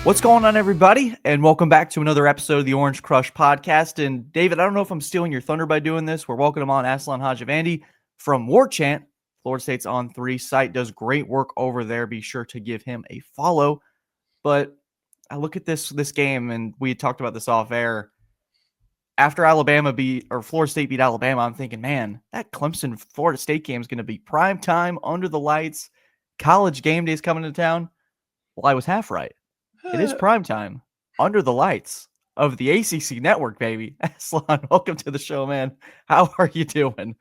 What's going on, everybody? And welcome back to another episode of the Orange Crush podcast. And David, I don't know if I'm stealing your thunder by doing this. We're welcoming on Aslan Hajivandi from War Chant. Florida State's On3's site does great work over there. Be sure to give him a follow. But I look at this game, and we talked about this off air. After Florida State beat Alabama, I'm thinking, man, that Clemson-Florida State game is going to be prime time, under the lights. College game day is coming to town. Well, I was half right. It is prime time, under the lights of the ACC network, baby. Aslan, welcome to the show, man. How are you doing?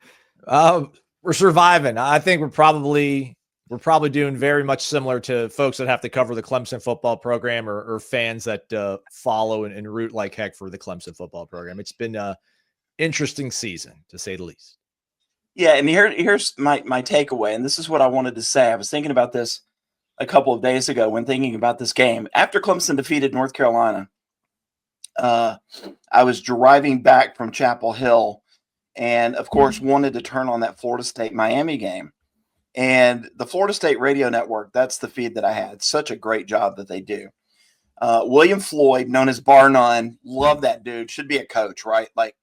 We're surviving. I think we're probably doing very much similar to folks that have to cover the Clemson football program or fans that follow and root like heck for the Clemson football program. It's been an interesting season, to say the least. Yeah, and here's my takeaway, and this is what I wanted to say. I was thinking about this a couple of days ago when thinking about this game. After Clemson defeated North Carolina, I was driving back from Chapel Hill and, of course, wanted to turn on that Florida State-Miami game. And the Florida State radio network, that's the feed that I had. Such a great job that they do. William Floyd, known as Bar None, love that dude. Should be a coach, right? Like,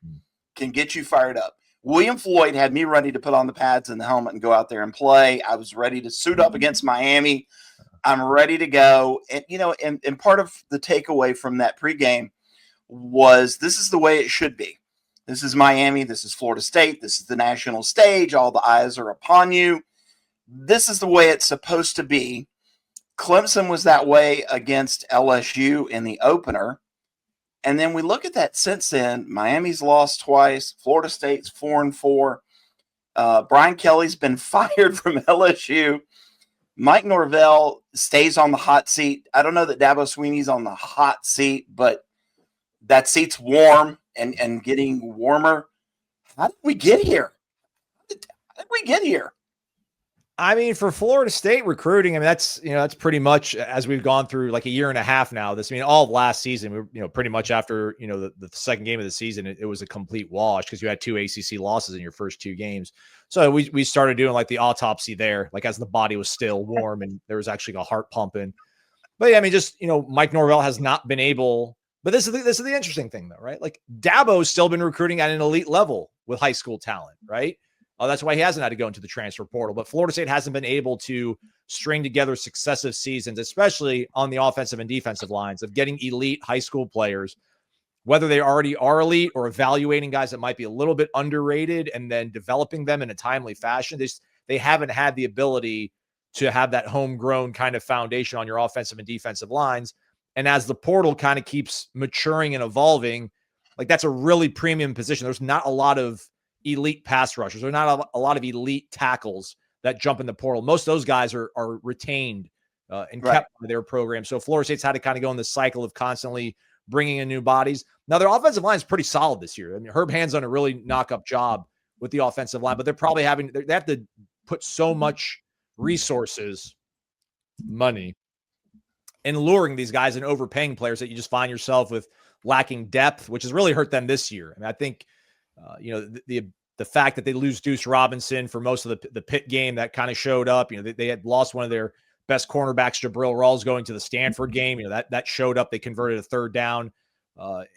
can get you fired up. William Floyd had me ready to put on the pads and the helmet and go out there and play. I was ready to suit up against Miami. I'm ready to go. And, and part of the takeaway from that pregame was this is the way it should be. This is Miami. This is Florida State. This is the national stage. All the eyes are upon you. This is the way it's supposed to be. Clemson was that way against LSU in the opener. And then we look at that since then. Miami's lost twice. Florida State's 4-4. Brian Kelly's been fired from LSU. Mike Norvell stays on the hot seat. I don't know that Dabo Swinney's on the hot seat, but that seat's warm and getting warmer. How did we get here? How did we get here? I mean, for Florida State recruiting, I mean, that's pretty much as we've gone through like a year and a half now. All of last season, pretty much after, the second game of the season, it was a complete wash because you had 2 ACC losses in your first 2 games. So we started doing like the autopsy there, like as the body was still warm and there was actually a heart pumping. But yeah, I mean, Mike Norvell has not been able, but this is the interesting thing though, right? Like Dabo's still been recruiting at an elite level with high school talent, right? That's why he hasn't had to go into the transfer portal. But Florida State hasn't been able to string together successive seasons, especially on the offensive and defensive lines, of getting elite high school players, whether they already are elite or evaluating guys that might be a little bit underrated and then developing them in a timely fashion. They haven't had the ability to have that homegrown kind of foundation on your offensive and defensive lines. And as the portal kind of keeps maturing and evolving, like that's a really premium position. There's not a lot of elite pass rushers. There are not a lot of elite tackles that jump in the portal. Most of those guys are retained and kept by their program. So Florida State's had to kind of go in this cycle of constantly bringing in new bodies. Now, their offensive line is pretty solid this year. I mean, Herb Hand's done a really knock-up job with the offensive line, but they're probably they have to put so much resources, money, in luring these guys and overpaying players that you just find yourself with lacking depth, which has really hurt them this year. I mean, I think the fact that they lose Deuce Robinson for most of the Pitt game, that kind of showed up. They had lost one of their best cornerbacks, Jabril Rawls, going to the Stanford game. That showed up. They converted a third down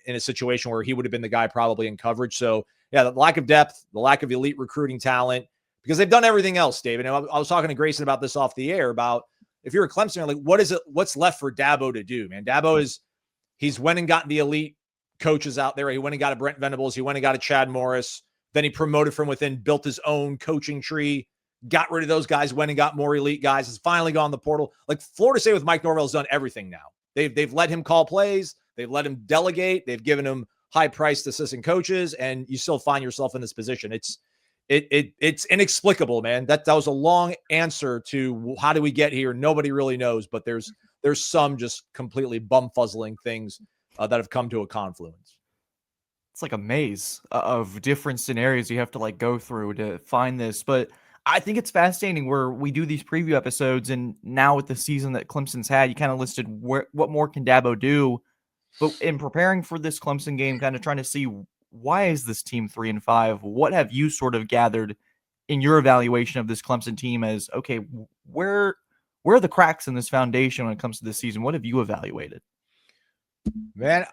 in a situation where he would have been the guy probably in coverage. So yeah, the lack of depth, the lack of elite recruiting talent, because they've done everything else, David. And I was talking to Grayson about this off the air about if you're a Clemson, like what's left for Dabo to do, man? He's went and gotten the elite coaches out there. He went and got a Brent Venables. He went and got a Chad Morris. Then he promoted from within, built his own coaching tree, got rid of those guys, went and got more elite guys, has finally gone the portal. Like Florida State with Mike Norvell has done everything now. They've let him call plays. They've let him delegate. They've given him high-priced assistant coaches, and you still find yourself in this position. It's inexplicable, man. That was a long answer to how do we get here? Nobody really knows, but there's some just completely bum-fuzzling things that have come to a confluence. It's like a maze of different scenarios you have to like go through to find this. But I think it's fascinating where we do these preview episodes, and now with the season that Clemson's had, you kind of listed what more can Dabo do. But in preparing for this Clemson game, kind of trying to see why is this team 3-5? What have you sort of gathered in your evaluation of this Clemson team as, okay, where Where are the cracks in this foundation when it comes to this season? What have you evaluated? Man,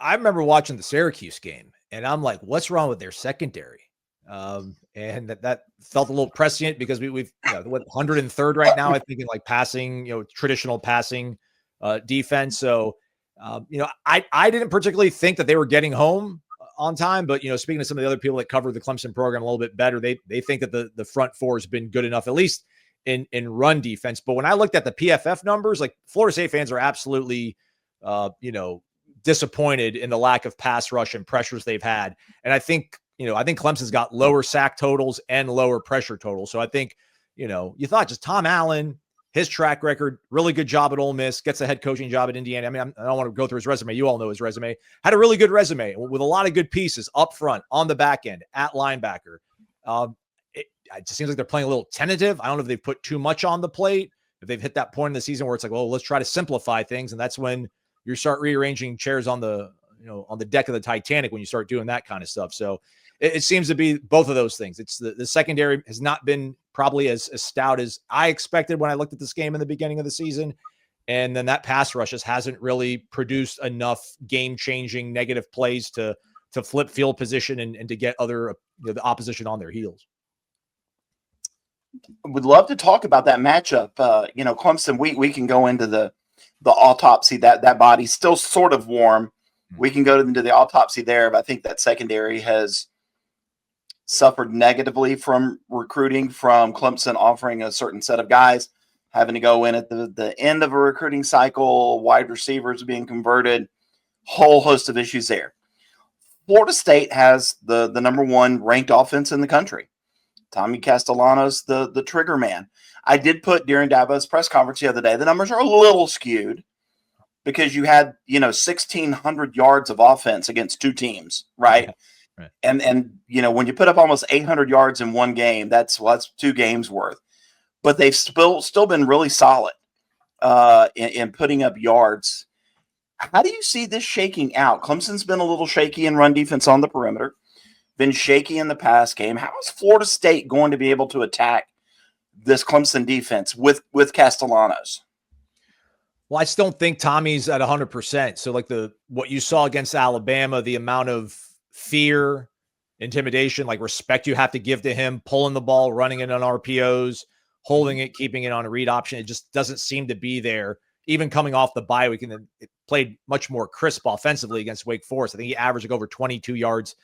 I remember watching the Syracuse game, and I'm like, what's wrong with their secondary? And that felt a little prescient because we've 103rd right now, I think, in like passing, traditional passing defense. So, I didn't particularly think that they were getting home on time, but speaking to some of the other people that cover the Clemson program a little bit better, they think that the front four has been good enough, at least in run defense. But when I looked at the PFF numbers, like Florida State fans are absolutely, disappointed in the lack of pass rush and pressures they've had. And I think Clemson's got lower sack totals and lower pressure totals. So I think, you thought just Tom Allen, his track record, really good job at Ole Miss, gets a head coaching job at Indiana. I mean, I don't want to go through his resume. You all know his resume. Had a really good resume with a lot of good pieces up front, on the back end, at linebacker. It just seems like they're playing a little tentative. I don't know if they've put too much on the plate, if they've hit that point in the season where it's like, well, let's try to simplify things. And that's when you start rearranging chairs on the deck of the Titanic, when you start doing that kind of stuff. So it seems to be both of those things. It's the secondary has not been probably as stout as I expected when I looked at this game in the beginning of the season. And then that pass rush just hasn't really produced enough game-changing negative plays to flip field position and to get other the opposition on their heels. Would love to talk about that matchup. Clemson, we can go into the autopsy. That body's still sort of warm. We can go into the autopsy there, but I think that secondary has suffered negatively from recruiting, from Clemson offering a certain set of guys, having to go in at the end of a recruiting cycle, wide receivers being converted, whole host of issues there. Florida State has the number one ranked offense in the country. Tommy Castellanos, the trigger man. I did put during Dabo's press conference the other day, the numbers are a little skewed because you had, 1,600 yards of offense against two teams, right? Right. And when you put up almost 800 yards in one game, that's 2 games worth. But they've still been really solid in putting up yards. How do you see this shaking out? Clemson's been a little shaky in run defense on the perimeter, been shaky in the pass game. How is Florida State going to be able to attack this Clemson defense with Castellanos? Well, I still don't think Tommy's at 100%. So like what you saw against Alabama, the amount of fear, intimidation, like respect you have to give to him, pulling the ball, running it on RPOs, holding it, keeping it on a read option. It just doesn't seem to be there. Even coming off the bye week, and it played much more crisp offensively against Wake Forest. I think he averaged like over 22 yards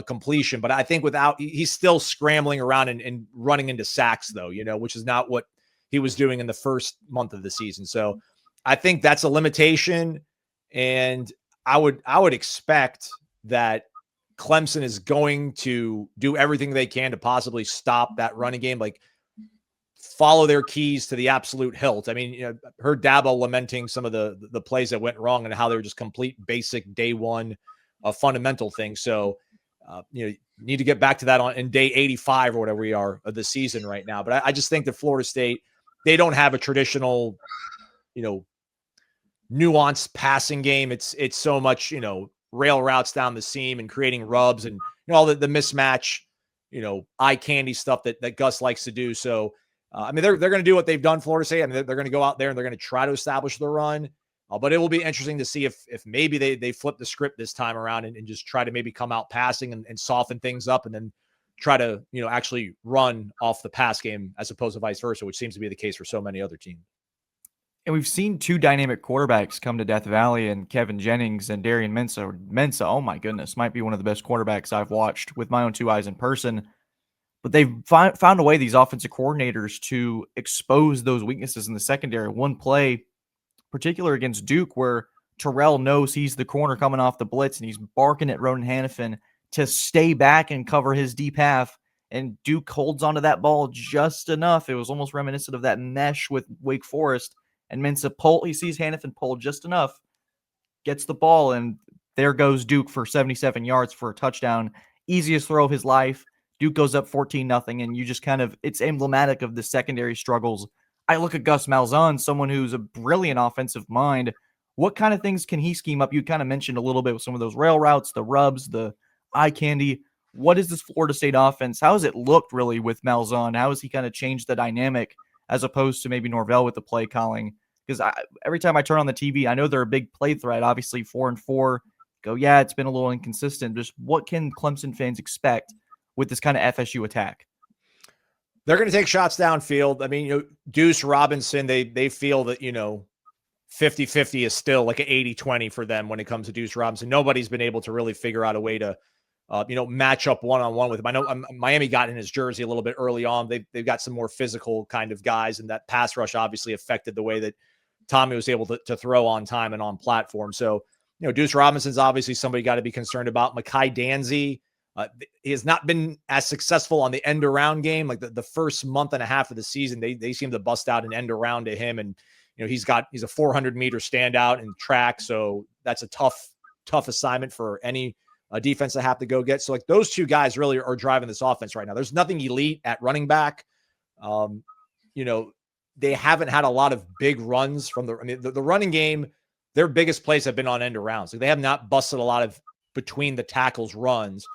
completion, but I think he's still scrambling around and running into sacks though, which is not what he was doing in the first month of the season. So I think that's a limitation. And I would expect that Clemson is going to do everything they can to possibly stop that running game, like follow their keys to the absolute hilt. I mean, heard Dabo lamenting some of the plays that went wrong and how they were just complete basic day one fundamental things. So, you need to get back to that in day 85 or whatever we are of the season right now. But I just think that Florida State, they don't have a traditional, nuanced passing game. It's so much, rail routes down the seam and creating rubs and all the mismatch, eye candy stuff that Gus likes to do. So, they're going to do what they've done, Florida State. They're going to go out there and they're going to try to establish the run. But it will be interesting to see if maybe they flip the script this time around and just try to maybe come out passing and soften things up and then try to, actually run off the pass game as opposed to vice versa, which seems to be the case for so many other teams. And we've seen 2 dynamic quarterbacks come to Death Valley, and Kevin Jennings and Darian Mensah. Mensah, oh my goodness, might be one of the best quarterbacks I've watched with my own 2 eyes in person. But they've found a way, these offensive coordinators, to expose those weaknesses in the secondary. One play, particular against Duke, where Terrell knows he's the corner coming off the blitz, and he's barking at Ronan Hannafin to stay back and cover his deep half. And Duke holds onto that ball just enough. It was almost reminiscent of that mesh with Wake Forest. And Mensah he sees Hannafin pull just enough, gets the ball, and there goes Duke for 77 yards for a touchdown. Easiest throw of his life. Duke goes up 14-0, and you just it's emblematic of the secondary struggles. I look at Gus Malzahn, someone who's a brilliant offensive mind. What kind of things can he scheme up? You kind of mentioned a little bit with some of those rail routes, the rubs, the eye candy. What is this Florida State offense? How has it looked really with Malzahn? How has he kind of changed the dynamic as opposed to maybe Norvell with the play calling. Because every time I turn on the TV, I know they're a big play threat, obviously 4-4. Go, yeah, it's been a little inconsistent. Just what can Clemson fans expect with this kind of FSU attack? They're going to take shots downfield. I mean, Deuce Robinson, they feel that, 50-50 is still like an 80-20 for them when it comes to Deuce Robinson. Nobody's been able to really figure out a way to, match up one-on-one with him. I know Miami got in his jersey a little bit early on. They've got some more physical kind of guys, and that pass rush obviously affected the way that Tommy was able to throw on time and on platform. So, Deuce Robinson's obviously somebody you got to be concerned about. Mekhi Danzy, he has not been as successful on the end around game. Like the first month and a half of the season, they seem to bust out an end around to him. And, he's a 400-meter standout in track. So that's a tough assignment for any defense to have to go get. So like those two guys really are driving this offense right now. There's nothing elite at running back. They haven't had a lot of big runs from the running game. Their biggest plays have been on end arounds. Like they have not busted a lot of between the tackles runs,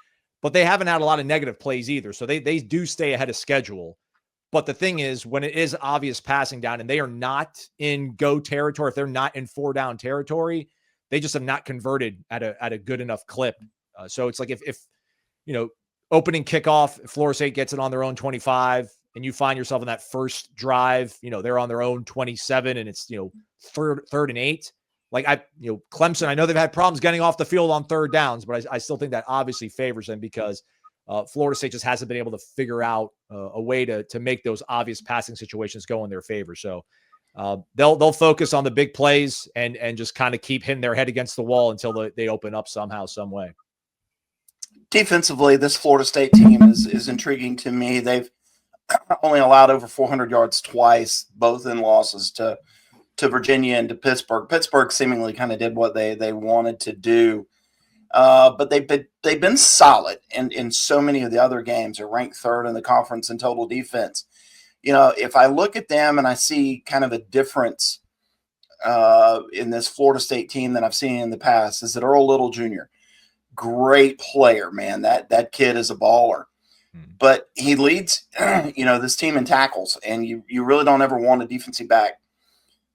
but they haven't had a lot of negative plays either. So they do stay ahead of schedule. But the thing is, when it is obvious passing down and they are not in go territory, if they're not in 4-down territory, they just have not converted at a good enough clip. So it's like if opening kickoff, if Florida State gets it on their own 25 and you find yourself in that first drive, they're on their own 27 and it's, third and 8. Like Clemson, I know they've had problems getting off the field on third downs, but I still think that obviously favors them because Florida State just hasn't been able to figure out a way to make those obvious passing situations go in their favor. So they'll focus on the big plays and just kind of keep hitting their head against the wall until they open up somehow, some way. Defensively, this Florida State team is intriguing to me. They've only allowed over 400 yards twice, both in losses to Virginia and to Pittsburgh. Pittsburgh seemingly kind of did what they wanted to do. But they've been solid in so many of the other games. They're ranked third in the conference in total defense. If I look at them and I see kind of a difference in this Florida State team that I've seen in the past, is that Earl Little Jr., great player, man. That kid is a baller. But he leads, this team in tackles, and you really don't ever want a defensive back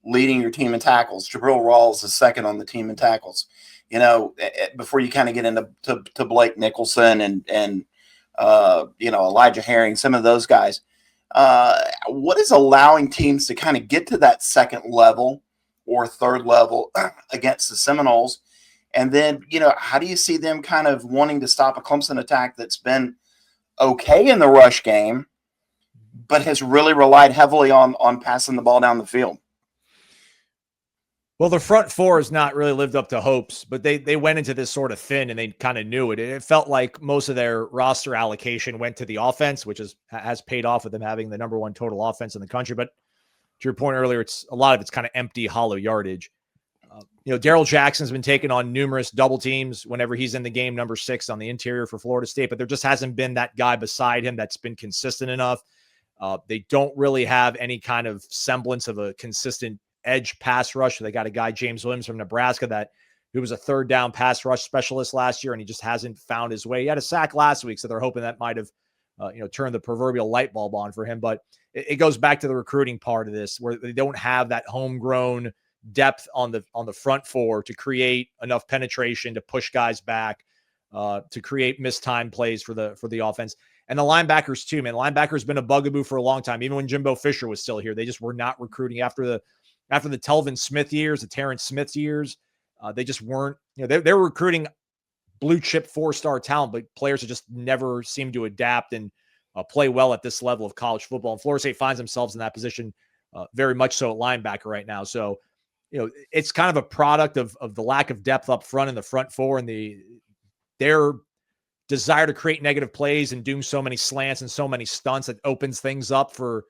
leading your team in tackles. Jabril Rawls is second on the team in tackles. Before you kind of get into Blake Nicholson and Elijah Herring, some of those guys, what is allowing teams to kind of get to that second level or third level against the Seminoles? And then, how do you see them kind of wanting to stop a Clemson attack that's been okay in the rush game, but has really relied heavily on passing the ball down the field? Well, the front four has not really lived up to hopes, but they went into this sort of thin and they kind of knew it. It felt like most of their roster allocation went to the offense, which has paid off with them having the number one total offense in the country. But to your point earlier, a lot of it's kind of empty, hollow yardage. Darrell Jackson's been taking on numerous double teams whenever he's in the game, number 6 on the interior for Florida State, but there just hasn't been that guy beside him that's been consistent enough. They don't really have any kind of semblance of a consistent edge pass rush. They got a guy, James Williams from Nebraska, who was a third down pass rush specialist last year, and he just hasn't found his way. He had a sack last week, so they're hoping that might have turned the proverbial light bulb on for him. But it goes back to the recruiting part of this, where they don't have that homegrown depth on the front four to create enough penetration to push guys back, to create mistimed plays for the offense. And the linebackers too, man. Linebackers been a bugaboo for a long time. Even when Jimbo Fisher was still here, they just were not recruiting after the Telvin Smith years, the Terrence Smith years. They just weren't, they were recruiting blue chip 4-star talent, but players that just never seemed to adapt and play well at this level of college football. And Florida State finds themselves in that position very much so at linebacker right now. So, it's kind of a product of the lack of depth up front in the front four and their desire to create negative plays and doing so many slants and so many stunts that opens things up for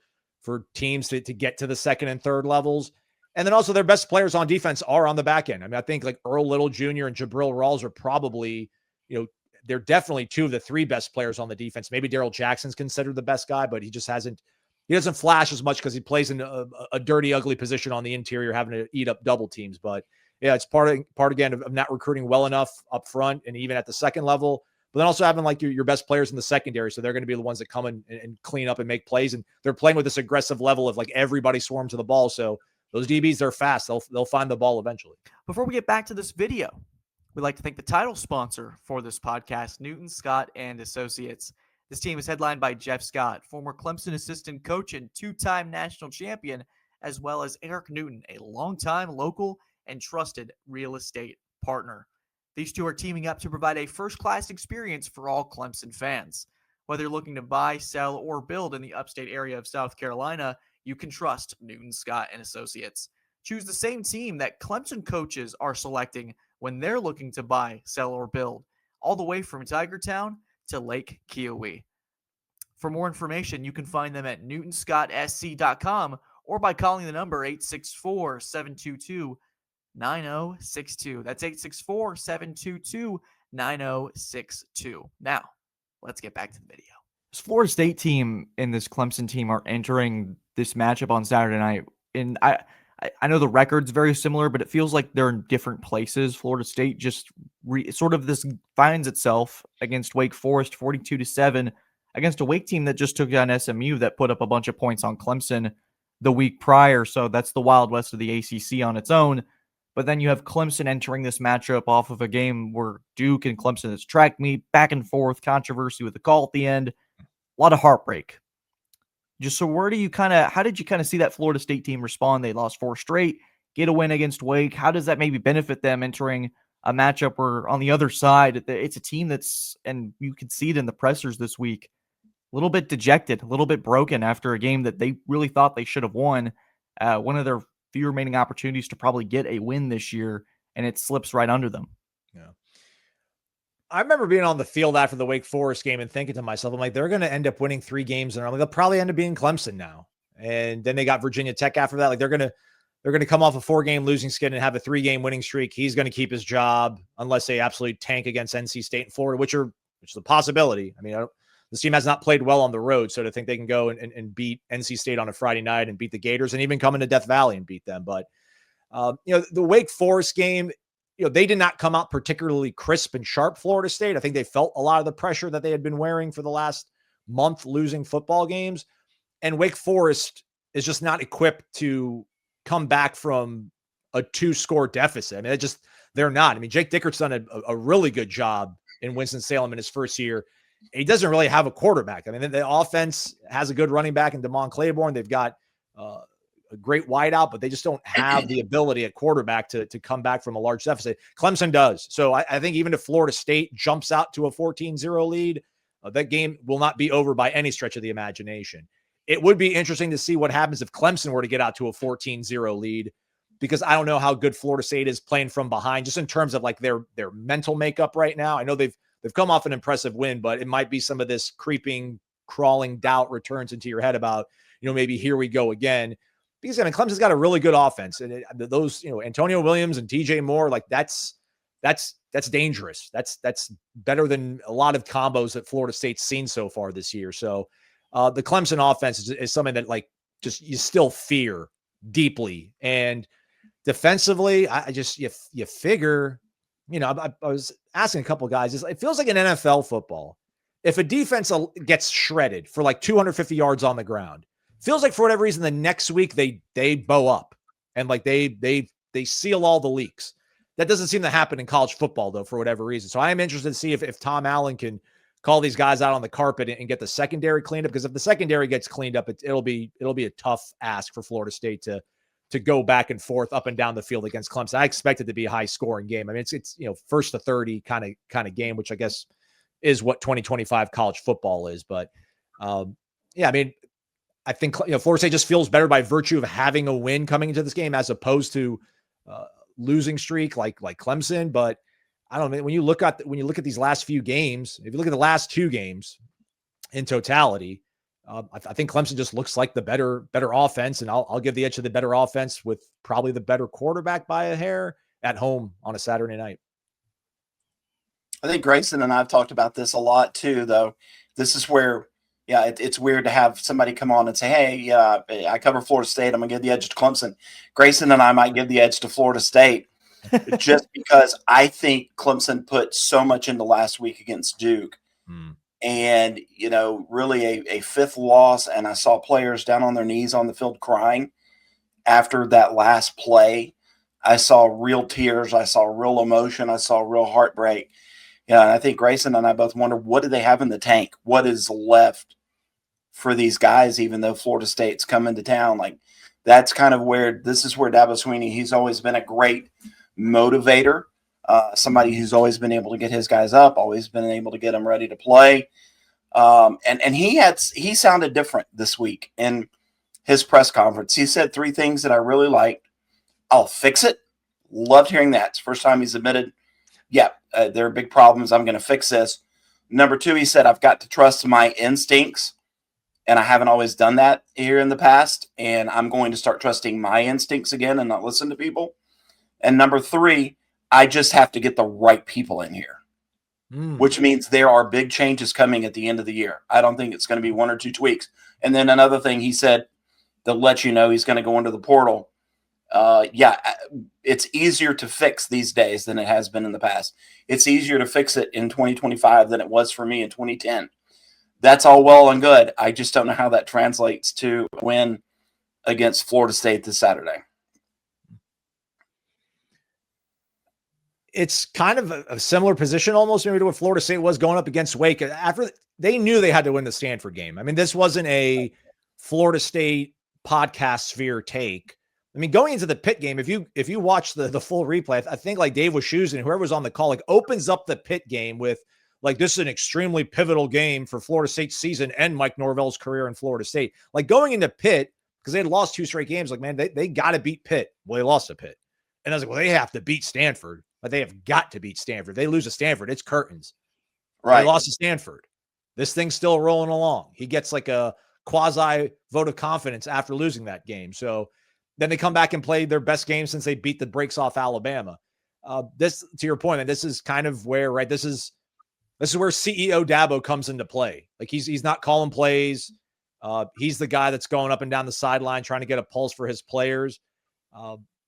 teams to get to the second and third levels. And then also their best players on defense are on the back end. I mean, I think like Earl Little Jr. and Jabril Rawls are probably, they're definitely 2 of the 3 best players on the defense. Maybe Darrell Jackson's considered the best guy, but he doesn't flash as much because he plays in a dirty, ugly position on the interior, having to eat up double teams. But yeah, it's part again of not recruiting well enough up front and even at the second level, but then also having like your best players in the secondary. So they're going to be the ones that come in and clean up and make plays. And they're playing with this aggressive level of like everybody swarm to the ball. So those DBs, they're fast. They'll find the ball eventually. Before we get back to this video, we'd like to thank the title sponsor for this podcast, Newton, Scott and Associates. This team is headlined by Jeff Scott, former Clemson assistant coach and two-time national champion, as well as Eric Newton, a longtime local and trusted real estate partner. These two are teaming up to provide a first-class experience for all Clemson fans. Whether you're looking to buy, sell, or build in the upstate area of South Carolina, you can trust Newton, Scott and Associates. Choose the same team that Clemson coaches are selecting when they're looking to buy, sell, or build, all the way from Tigertown to Lake Kiowee. For more information, you can find them at newtonscottsc.com or by calling the number 864-722-9062. That's 864-722-9062. Now, let's get back to the video. This Florida State team and this Clemson team are entering this matchup on Saturday night. And I know the record's very similar, but it feels like they're in different places. Florida State just sort of this finds itself against Wake Forest 42-7 against a Wake team that just took down SMU that put up a bunch of points on Clemson the week prior. So that's the Wild West of the ACC on its own. But then you have Clemson entering this matchup off of a game where Duke and Clemson has track meet, back and forth, controversy with the call at the end, a lot of heartbreak. Just so how did you kind of see that Florida State team respond? They lost 4 straight, get a win against Wake. How does that maybe benefit them entering a matchup where on the other side, it's a team that's, and you can see it in the pressers this week, a little bit dejected, a little bit broken after a game that they really thought they should have won. One of their few remaining opportunities to probably get a win this year, and it slips right under them. Yeah. I remember being on the field after the Wake Forest game and thinking to myself, I'm like, they're going to end up winning 3 games in a row. Like, they'll probably end up being Clemson now. And then they got Virginia Tech after that. Like they're going to come off a 4-game losing skid and have a 3-game winning streak. He's going to keep his job unless they absolutely tank against NC State and Florida, which is a possibility. I mean, this team has not played well on the road. So to think they can go and beat NC State on a Friday night and beat the Gators and even come into Death Valley and beat them. But, the Wake Forest game, they did not come out particularly crisp and sharp, Florida State. I think they felt a lot of the pressure that they had been wearing for the last month losing football games. And Wake Forest is just not equipped to come back from a 2-score deficit. I mean, they're not. I mean, Jake Dickert's done a really good job in Winston-Salem in his first year. He doesn't really have a quarterback. I mean, the offense has a good running back in Damon Claiborne. They've got a great wideout, but they just don't have the ability at quarterback to come back from a large deficit. Clemson does. So I think even if Florida State jumps out to a 14-0 lead, that game will not be over by any stretch of the imagination. It would be interesting to see what happens if Clemson were to get out to a 14-0 lead, because I don't know how good Florida State is playing from behind, just in terms of like their mental makeup right now. I know they've come off an impressive win, but it might be some of this creeping, crawling doubt returns into your head about, maybe here we go again. Because I mean, Clemson's got a really good offense, and those, Antonio Williams and TJ Moore, like that's dangerous. That's better than a lot of combos that Florida State's seen so far this year. So the Clemson offense is something that like just you still fear deeply. And defensively, you figure, I was asking a couple of guys, it feels like an NFL football. If a defense gets shredded for like 250 yards on the ground, feels like for whatever reason, the next week they bow up and like they seal all the leaks. That doesn't seem to happen in college football though, for whatever reason. So I am interested to see if Tom Allen can call these guys out on the carpet and get the secondary cleaned up. Because if the secondary gets cleaned up, it'll be a tough ask for Florida State to go back and forth up and down the field against Clemson. I expect it to be a high scoring game. I mean, it's first to 30 kind of game, which I guess is what 2025 college football is. But yeah, I mean, I think Florida State just feels better by virtue of having a win coming into this game as opposed to losing streak like Clemson. But I don't know, when you look at these last few games, if you look at the last 2 games in totality, I think Clemson just looks like the better offense, and I'll give the edge to the better offense with probably the better quarterback by a hair at home on a Saturday night. I think Grayson and I have talked about this a lot too, though. This is where, it's weird to have somebody come on and say, hey, I cover Florida State. I'm going to give the edge to Clemson. Grayson and I might give the edge to Florida State. just because I think Clemson put so much into last week against Duke. And, really a fifth loss. And I saw players down on their knees on the field crying after that last play. I saw real tears. I saw real emotion. I saw real heartbreak. And I think Grayson and I both wonder, what do they have in the tank? What is left for these guys, even though Florida State's come into town? Like, that's kind of where this is where Dabo Swinney, he's always been a great motivator, somebody who's always been able to get his guys up, always been able to get them ready to play. And he sounded different this week in his press conference. He said three things that I really liked. I'll fix it. Loved hearing that. It's the first time he's admitted, there are big problems. I'm going to fix this. Number two, he said, I've got to trust my instincts. And I haven't always done that here in the past. And I'm going to start trusting my instincts again and not listen to people. And number three, I just have to get the right people in here, which means there are big changes coming at the end of the year. I don't think it's going to be one or two tweaks. And then another thing he said, they'll let you know he's going to go into the portal. It's easier to fix these days than it has been in the past. It's easier to fix it in 2025 than it was for me in 2010. That's all well and good. I just don't know how that translates to a win against Florida State this Saturday. It's kind of a similar position almost maybe to what Florida State was going up against Wake. After they knew they had to win the Stanford game. I mean, this wasn't a Florida State podcast sphere take. I mean, going into the Pitt game, if you watch the full replay, I think like Dave Wischusen and whoever was on the call, like opens up the Pitt game with like, this is an extremely pivotal game for Florida State's season and Mike Norvell's career in Florida State. Like going into Pitt, because they had lost 2 straight games, like, man, they got to beat Pitt. Well, they lost to Pitt. And I was like, well, they have to beat Stanford. But they have got to beat Stanford. They lose to Stanford, it's curtains. Right. They lost to Stanford. This thing's still rolling along. He gets like a quasi vote of confidence after losing that game. So then they come back and play their best game since they beat the brakes off Alabama. This, to your point, and this is kind of where, right, this is where CEO Dabo comes into play. Like he's not calling plays. He's the guy that's going up and down the sideline trying to get a pulse for his players.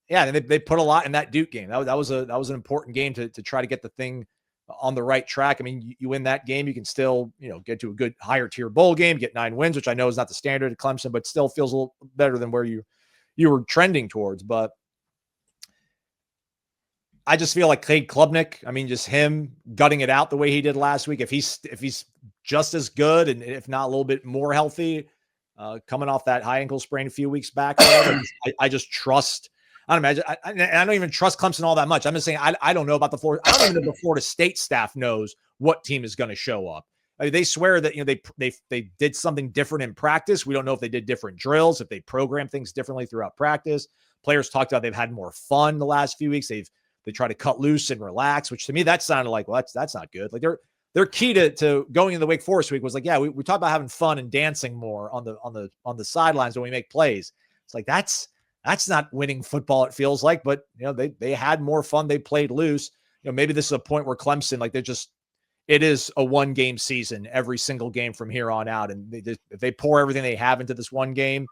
And they put a lot in that Duke game. That was an important game to try to get the thing on the right track. I mean, you win that game, you can still, get to a good higher tier bowl game, get 9 wins, which I know is not the standard at Clemson, but still feels a little better than where you were trending towards. But I just feel like Cade Klubnik, I mean, just him gutting it out the way he did last week. If he's just as good and if not a little bit more healthy, coming off that high ankle sprain a few weeks back, I just trust. I don't imagine. I don't even trust Clemson all that much. I'm just saying I don't know about the Florida. I don't even know the Florida State staff knows what team is going to show up. I mean, they swear that they did something different in practice. We don't know if they did different drills, if they program things differently throughout practice. Players talked about they've had more fun the last few weeks. They try to cut loose and relax, which to me that sounded like, well, that's not good. Like their key to going into the Wake Forest week was like, yeah, we talked about having fun and dancing more on the sidelines when we make plays. It's like that's not winning football, it feels like, but they had more fun. They played loose. Maybe this is a point where Clemson, like it is a 1-game season, every single game from here on out. And if they pour everything they have into this one game,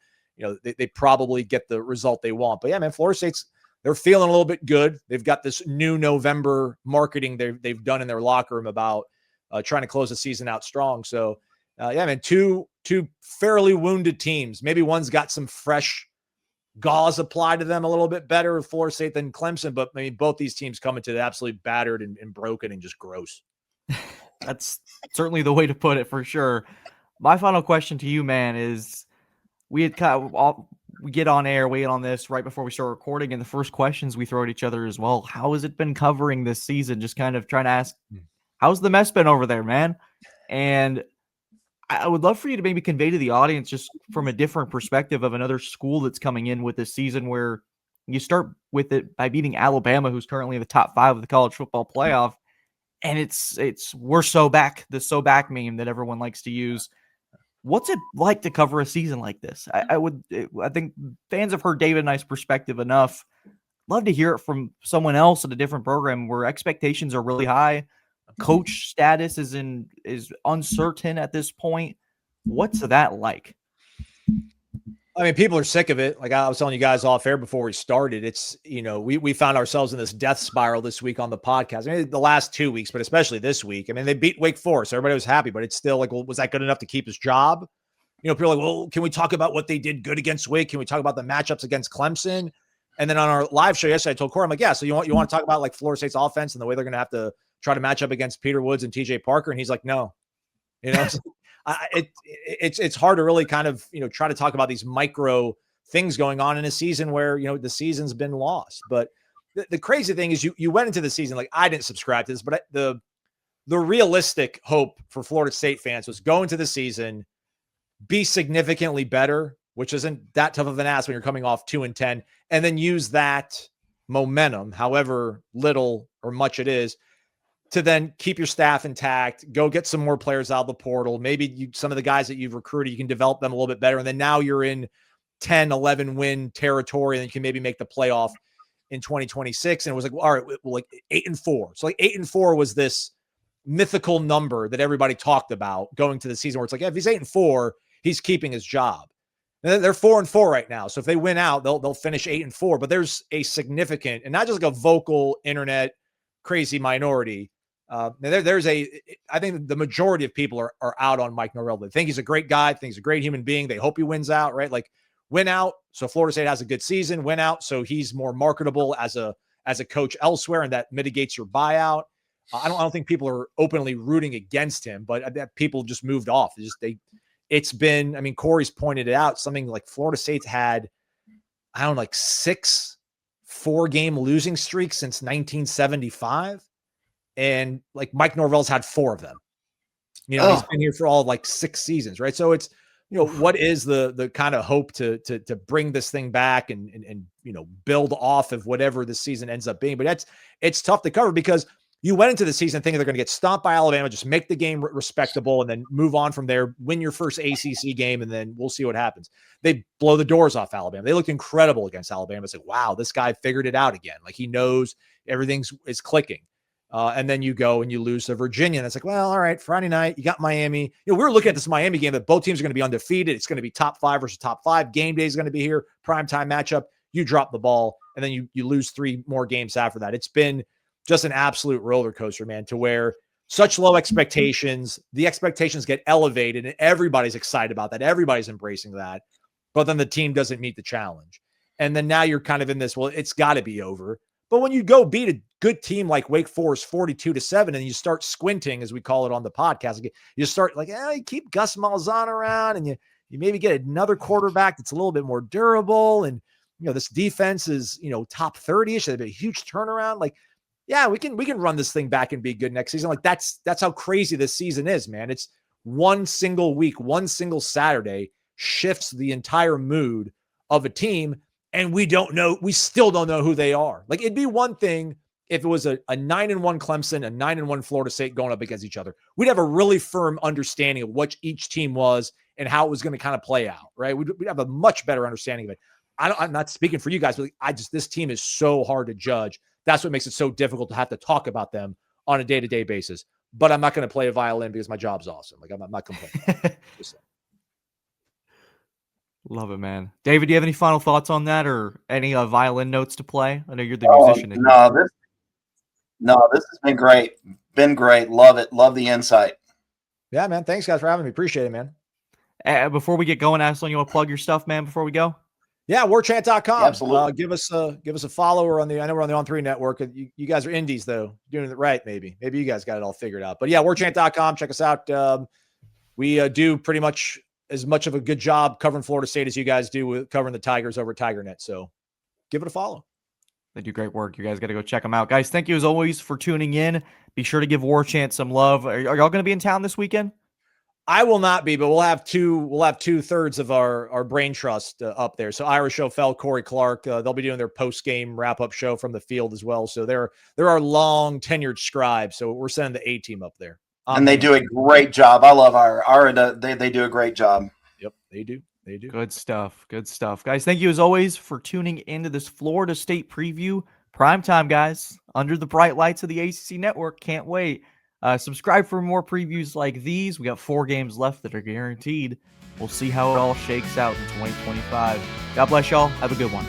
they probably get the result they want. But yeah, man, Florida State's, they're feeling a little bit good. They've got this new November marketing they've done in their locker room about trying to close the season out strong. So yeah, man, two fairly wounded teams. Maybe one's got some fresh gauze applied to them a little bit better with Florida State than Clemson, but I mean, both these teams come into the absolutely battered and broken and just gross. That's certainly the way to put it for sure. My final question to you, man, is we get on air, we get on this right before we start recording, and the first questions we throw at each other as well. How has it been covering this season? Just kind of trying to ask, how's the mess been over there, man? And I would love for you to maybe convey to the audience just from a different perspective of another school that's coming in with this season where you start with it by beating Alabama, who's currently in the top 5 of the college football playoff. And it's we're so back, the so back meme that everyone likes to use. What's it like to cover a season like this? I think fans have heard David and I's perspective enough. Love to hear it from someone else at a different program where expectations are really high. Coach status is uncertain at this point. What's that like? I mean, people are sick of it. Like I was telling you guys off air before we started, it's, we found ourselves in this death spiral this week on the podcast. I mean, the last 2 weeks, but especially this week. I mean, they beat Wake Forest. So everybody was happy, but it's still like, well, was that good enough to keep his job? People are like, well, can we talk about what they did good against Wake? Can we talk about the matchups against Clemson? And then on our live show yesterday, I told Corey, I'm like, yeah, so you want to talk about like Florida State's offense and the way they're going to have to try to match up against Peter Woods and TJ Parker? And he's like, no, it's hard to really kind of, try to talk about these micro things going on in a season where, the season's been lost. But the crazy thing is you went into the season, like I didn't subscribe to this, but the realistic hope for Florida State fans was go into the season, be significantly better, which isn't that tough of an ask when you're coming off 2-10, and then use that momentum, however little or much it is, to then keep your staff intact, go get some more players out of the portal. Maybe some of the guys that you've recruited, you can develop them a little bit better. And then now you're in 10, 11 win territory, and you can maybe make the playoff in 2026. And it was like, well, all right, well, like 8-4. So like 8-4 was this mythical number that everybody talked about going to the season where it's like, yeah, if he's 8-4, he's keeping his job. And they're 4-4 right now. So if they win out, they'll finish 8-4, but there's a significant, and not just like a vocal internet crazy minority. I think the majority of people are out on Mike Norvell. They think he's a great guy, think he's a great human being. They hope he wins out, right? Like win out, so Florida State has a good season. Win out, so he's more marketable as a coach elsewhere, and that mitigates your buyout. I don't think people are openly rooting against him, but people just moved off. It's been, I mean, Corey's pointed it out, something like Florida State's had, I don't know, like 6 4-game losing streaks since 1975. And like Mike Norvell's had 4 of them. He's been here for all like 6 seasons, right? So it's, what is the kind of hope to bring this thing back and build off of whatever the season ends up being. But it's tough to cover because you went into the season thinking they're going to get stomped by Alabama, just make the game respectable and then move on from there, win your first ACC game, and then we'll see what happens. They blow the doors off Alabama. They looked incredible against Alabama. It's like, wow, this guy figured it out again. Like he knows everything is clicking. And then you go and you lose to Virginia. And it's like, well, all right, Friday night, you got Miami. We were looking at this Miami game that both teams are going to be undefeated. It's going to be top 5 versus top 5. Game day is going to be here. Primetime matchup. You drop the ball, and then you lose 3 more games after that. It's been just an absolute roller coaster, man, to where such low expectations, the expectations get elevated, and everybody's excited about that. Everybody's embracing that. But then the team doesn't meet the challenge. And then now you're kind of in this, well, it's got to be over. But when you go beat a good team like Wake Forest 42-7, and you start squinting, as we call it on the podcast, you start like, you keep Gus Malzahn around, and you maybe get another quarterback that's a little bit more durable. And, this defense is, top 30-ish. They've been a huge turnaround. Like, yeah, we can run this thing back and be good next season. Like that's how crazy this season is, man. It's one single week, one single Saturday shifts the entire mood of a team. And we still don't know who they are. Like it'd be one thing if it was a 9-1 Clemson, a 9-1 Florida State going up against each other. We'd have a really firm understanding of what each team was and how it was going to kind of play out, right? We'd have a much better understanding of it. I'm not speaking for you guys, but this team is so hard to judge. That's what makes it so difficult to have to talk about them on a day-to-day basis. But I'm not going to play a violin because my job's awesome. Like I'm not complaining. Love it, man. David, do you have any final thoughts on that or any violin notes to play? I know you're the musician. This has been great. Been great. Love it. Love the insight. Yeah, man. Thanks, guys, for having me. Appreciate it, man. Before we get going, Aslan, you want to plug your stuff, man, before we go? Yeah, warchant.com. Absolutely. Give us a follow on I know we're on the On3 network. You guys are indies, though. Doing it right, maybe. Maybe you guys got it all figured out. But yeah, warchant.com. Check us out. We do pretty much as much of a good job covering Florida State as you guys do with covering the Tigers over TigerNet. So give it a follow. They do great work. You guys got to go check them out. Guys, thank you as always for tuning in. Be sure to give Warchant some love. Are y'all going to be in town this weekend? I will not be, but we'll have 2/3 of our brain trust up there. So Ira Schofel, Corey Clark, they'll be doing their post-game wrap-up show from the field as well. So there are long tenured scribes. So we're sending the A-team up there. And they do a great job. I love Ira. They do a great job. Yep, they do. Good stuff. Guys, thank you as always for tuning into this Florida State preview. Primetime, guys, under the bright lights of the ACC network. Can't wait. Subscribe for more previews like these. We got 4 games left that are guaranteed. We'll see how it all shakes out in 2025. God bless y'all. Have a good one.